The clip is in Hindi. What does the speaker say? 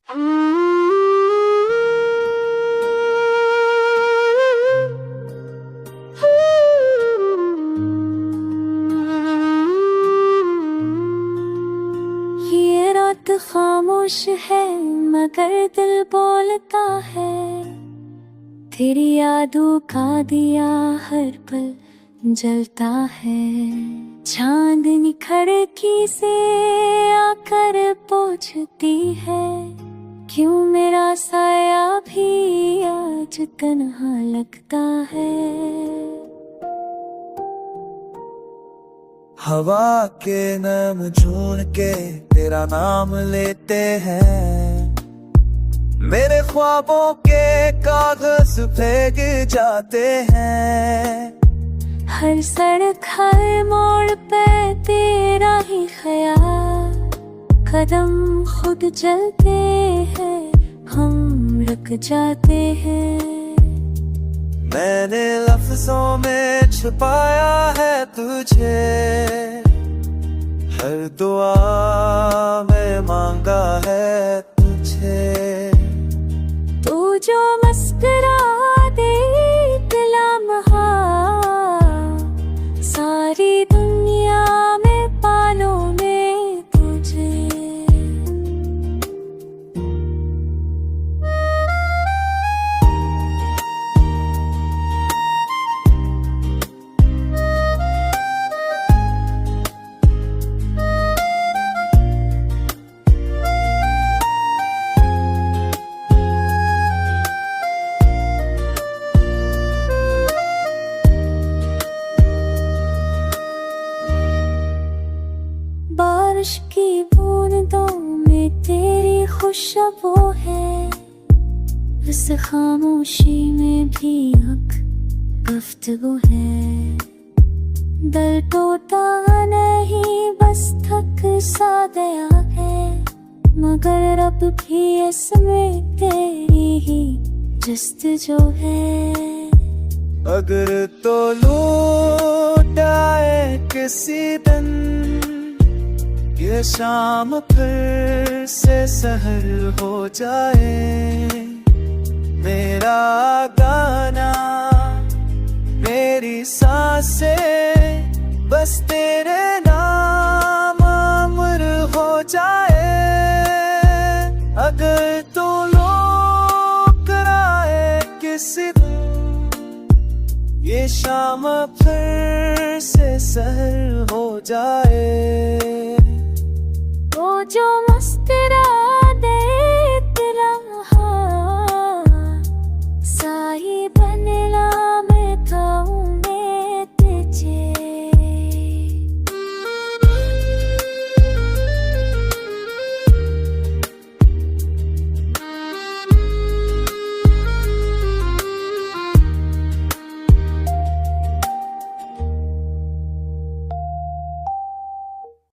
ये रात खामोश है मगर दिल बोलता है, तेरी यादों का दिया हर पल जलता है। चांदनी खिड़की से आकर पूछती है, क्यों मेरा साया भी आज तन्हा लगता है। हवा के नम झून के तेरा नाम लेते हैं, मेरे ख्वाबों के कागज फेंक जाते हैं। हर सड़क हर मोड़ पे तेरा ही ख्याल, कदम खुद चलते हैं हम रुक जाते हैं। मैंने लफ्जों में छुपाया है तुझे, हर दुआ में मांगा है तुझे। तू जो मुस्कुरा दे एक लम्हा, सारी दुनिया में पालो में तुझे। बारिश की बूंदों में तेरी खुशबू है, इस खामोशी में भी एक गुफ्तगू है। दिल टूटा नहीं बस थक सा गया है, मगर अब भी इसमें तेरी ही जस्तजू है। अगर तो लौट आए किसी दिन ये शाम फिर से सहर हो जाए, मेरा गाना मेरी सांसें बस तेरे नाम अमर हो जाए। अगर तू लौट आए किसी दिन ये शाम फिर से सहर हो जाए,